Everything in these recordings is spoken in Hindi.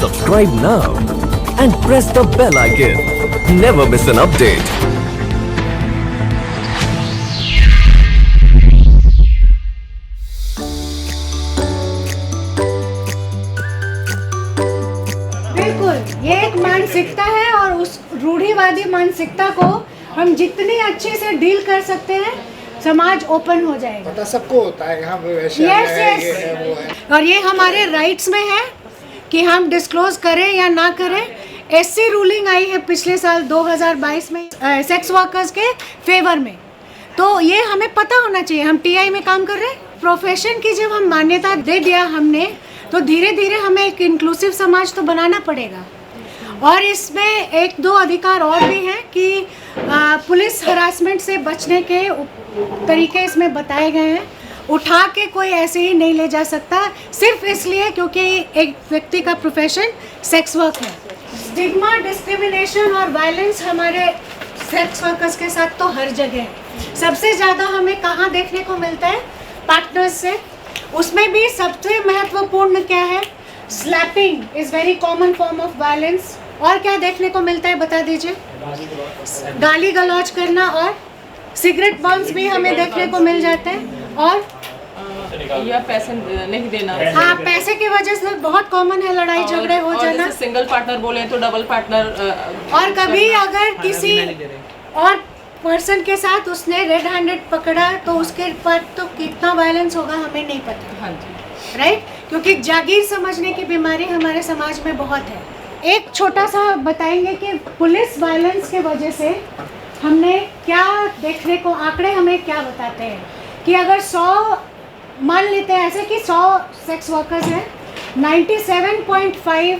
Subscribe now and press the bell icon. Never miss an update. बिल्कुल, ये एक मानसिकता है और उस रूढ़िवादी मानसिकता को हम जितनी अच्छे से डील कर सकते हैं, समाज ओपन हो जाएगा। पता सबको होता है यहाँ पे वैसे यस ये यस, है वो है। और ये हमारे राइट्स में है कि हम डिस्क्लोज करें या ना करें। एससी रूलिंग आई है पिछले साल 2022 में सेक्स वर्कर्स के फेवर में, तो ये हमें पता होना चाहिए। हम टीआई में काम कर रहे हैं, प्रोफेशन की जब हम मान्यता दे दिया हमने, तो धीरे धीरे हमें एक इंक्लूसिव समाज तो बनाना पड़ेगा। और इसमें एक दो अधिकार और भी हैं कि पुलिस हरासमेंट से बचने के तरीके इसमें बताए गए हैं। उठा के कोई ऐसे ही नहीं ले जा सकता सिर्फ इसलिए क्योंकि एक व्यक्ति का प्रोफेशन सेक्स वर्क है। स्टिग्मा, डिस्क्रिमिनेशन और वायलेंस हमारे सेक्स वर्कर्स के साथ तो हर जगह है। सबसे ज़्यादा हमें कहाँ देखने को मिलता है? पार्टनर्स से। उसमें भी सबसे महत्वपूर्ण क्या है? Slapping is very common form of violence. और क्या देखने को मिलता है बता दीजिए? गाली गलौज करना और सिगरेट बम्स भी हमें देखने को मिल जाते हैं। और या पैसे नहीं देना। हाँ, पैसे की वजह से बहुत कॉमन है लड़ाई झगड़े हो जाना। सिंगल पार्टनर बोले तो डबल पार्टनर। और कभी अगर किसी और पर्सन के साथ उसने रेड हैंडेड पकड़ा तो उसके पर तो कितना वायलेंस होगा हमें नहीं पता। हाँ जी, राइट, क्योंकि जागीर समझने की बीमारी हमारे समाज में बहुत है। एक छोटा सा बताएंगे कि पुलिस वायलेंस के वजह से हमने क्या देखने को, आंकड़े हमें क्या बताते हैं कि अगर 100 मान लेते हैं ऐसे कि 100 सेक्स वर्कर्स हैं, 97.5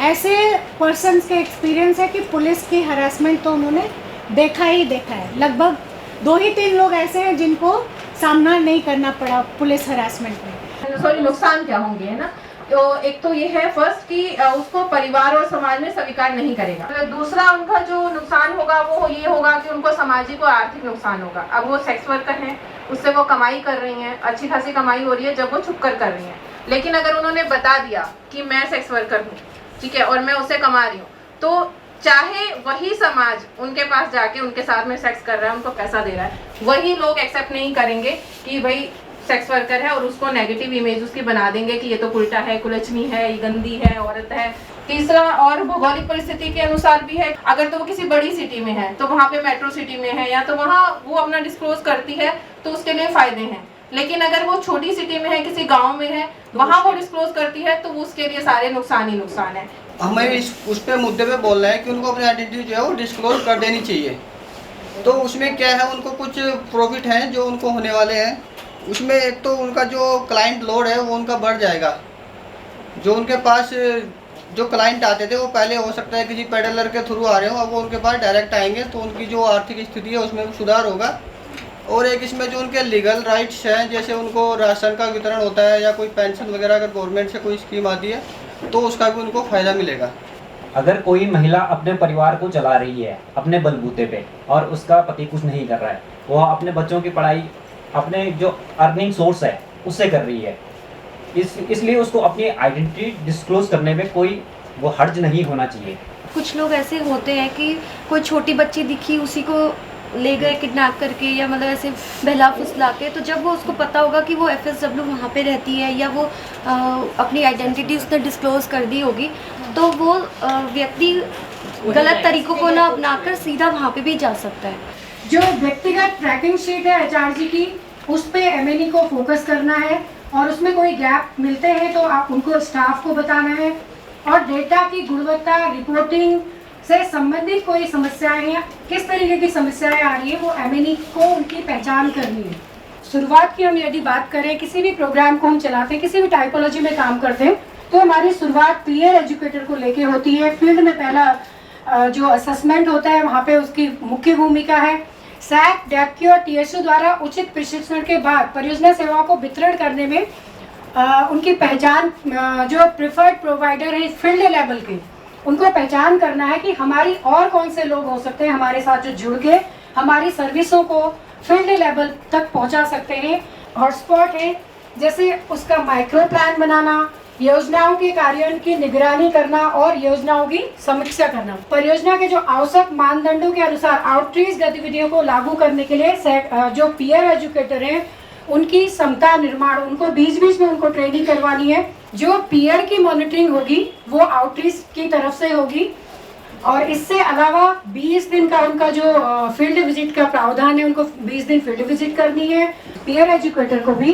ऐसे पर्सन्स के एक्सपीरियंस है कि पुलिस की हरासमेंट तो उन्होंने देखा ही देखा है। लगभग 2 ही 3 लोग ऐसे हैं जिनको सामना नहीं करना पड़ा पुलिस हरासमेंट में। सॉरी, नुकसान क्या होंगे, है ना? तो एक तो ये है फर्स्ट कि उसको परिवार और समाज में स्वीकार नहीं करेगा। दूसरा उनका जो नुकसान होगा वो ये होगा कि उनको सामाजिक और आर्थिक नुकसान होगा। अब वो सेक्स वर्कर हैं, उससे वो कमाई कर रही हैं, अच्छी खासी कमाई हो रही है जब वो छुप कर रही हैं। लेकिन अगर उन्होंने बता दिया कि मैं सेक्स वर्कर हूँ, ठीक है, और मैं उससे कमा रही हूँ, तो चाहे वही समाज उनके पास जाके उनके साथ में सेक्स कर रहा है, उनको पैसा दे रहा है, वही लोग एक्सेप्ट नहीं करेंगे कि भाई सेक्स वर्कर है, और उसको नेगेटिव इमेज उसकी बना देंगे कि ये तो उल्टा है, कुलचनी है, ये गंदी है, औरत है। तीसरा, और भौगोलिक परिस्थिति के अनुसार भी है। अगर तो वो किसी बड़ी सिटी में है तो वहाँ पे मेट्रो सिटी में है या तो वहाँ वो अपना डिस्क्लोज करती है तो उसके लिए फायदे हैं। लेकिन अगर वो छोटी सिटी में है, किसी गाँव में है, वहाँ वो डिस्क्लोज करती है तो उसके लिए सारे नुकसान ही नुकसान है। हमें उस पे मुद्दे पे बोल रहे हैं कि उनको अपनी आइडेंटिटी जो है वो डिस्क्लोज कर देनी चाहिए। तो उसमें क्या है, उनको कुछ प्रॉफिट हैं जो उनको होने वाले हैं। उसमें एक तो उनका जो क्लाइंट लोड है वो उनका बढ़ जाएगा। जो उनके पास जो क्लाइंट आते थे वो पहले हो सकता है किसी पेडलर के थ्रू आ रहे हो, अब वो उनके पास डायरेक्ट आएंगे तो उनकी जो आर्थिक स्थिति है उसमें सुधार होगा। और एक इसमें जो उनके लीगल राइट्स हैं, जैसे उनको राशन का वितरण होता है या कोई पेंशन वगैरह अगर गवर्नमेंट से कोई स्कीम आती है तो उसका भी उनको फ़ायदा मिलेगा। अगर कोई महिला अपने परिवार को चला रही है अपने बलबूते पे और उसका पति कुछ नहीं कर रहा है, वो अपने बच्चों की पढ़ाई अपने जो अर्निंग सोर्स है उससे कर रही है, इसलिए उसको अपनी आइडेंटिटी डिस्क्लोज करने में कोई वो हर्ज नहीं होना चाहिए। कुछ लोग ऐसे होते हैं कि कोई छोटी बच्ची दिखी उसी को ले गए किडनैप करके या मतलब ऐसे बहला फुसला के, तो जब वो उसको पता होगा कि वो FSW वहाँ पे रहती है या वो अपनी आइडेंटिटी उसने डिस्क्लोज कर दी होगी, तो वो व्यक्ति गलत तरीकों को ना अपनाकर सीधा वहाँ पे भी जा सकता है। जो व्यक्तिगत ट्रैकिंग शीट है HRG की, उस पे MNE को फोकस करना है और उसमें कोई गैप मिलते हैं तो आप उनको स्टाफ को बताना है। और डेटा की गुणवत्ता, रिपोर्टिंग से संबंधित कोई समस्याएं या किस तरीके की समस्याएं आ रही है वो MNE को उनकी पहचान करनी है। शुरुआत की हम यदि बात करें, किसी भी प्रोग्राम को हम चलाते हैं, किसी भी टाइपोलॉजी में काम करते हैं, तो हमारी शुरुआत पीयर एजुकेटर को लेके होती है। फील्ड में पहला जो असेसमेंट होता है वहाँ पे उसकी मुख्य भूमिका है। सैक, डैक्यू और TSU द्वारा उचित प्रशिक्षण के बाद परियोजना सेवाओं को वितरण करने में उनकी पहचान, जो प्रिफर्ड प्रोवाइडर है फील्ड लेवल के, उनको पहचान करना है कि हमारी और कौन से लोग हो सकते हैं हमारे साथ जो जुड़ के हमारी सर्विसों को फील्ड लेवल तक पहुंचा सकते हैं। हॉटस्पॉट है, जैसे उसका माइक्रो प्लान बनाना, योजनाओं के कार्यान्वयन की निगरानी करना और योजनाओं की समीक्षा करना। परियोजना के जो आवश्यक मानदंडों के अनुसार आउटरीच गतिविधियों को लागू करने के लिए जो पीयर एजुकेटर हैं उनकी क्षमता निर्माण, उनको बीच बीच में उनको ट्रेनिंग करवानी है। जो पीयर की मॉनिटरिंग होगी वो आउटरीच की तरफ से होगी और इससे अलावा 20 दिन का उनका जो फील्ड विजिट का प्रावधान है, उनको 20 दिन फील्ड विजिट करनी है। पीयर एजुकेटर को भी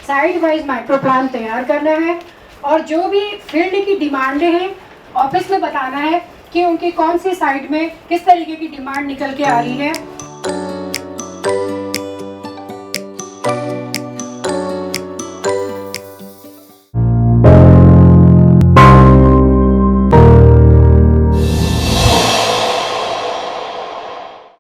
साइड वाइज माइक्रो प्लान तैयार करना है और जो भी फील्ड की डिमांडें हैं ऑफिस में बताना है कि उनकी कौन सी साइड में किस तरीके की डिमांड निकल के आ रही है।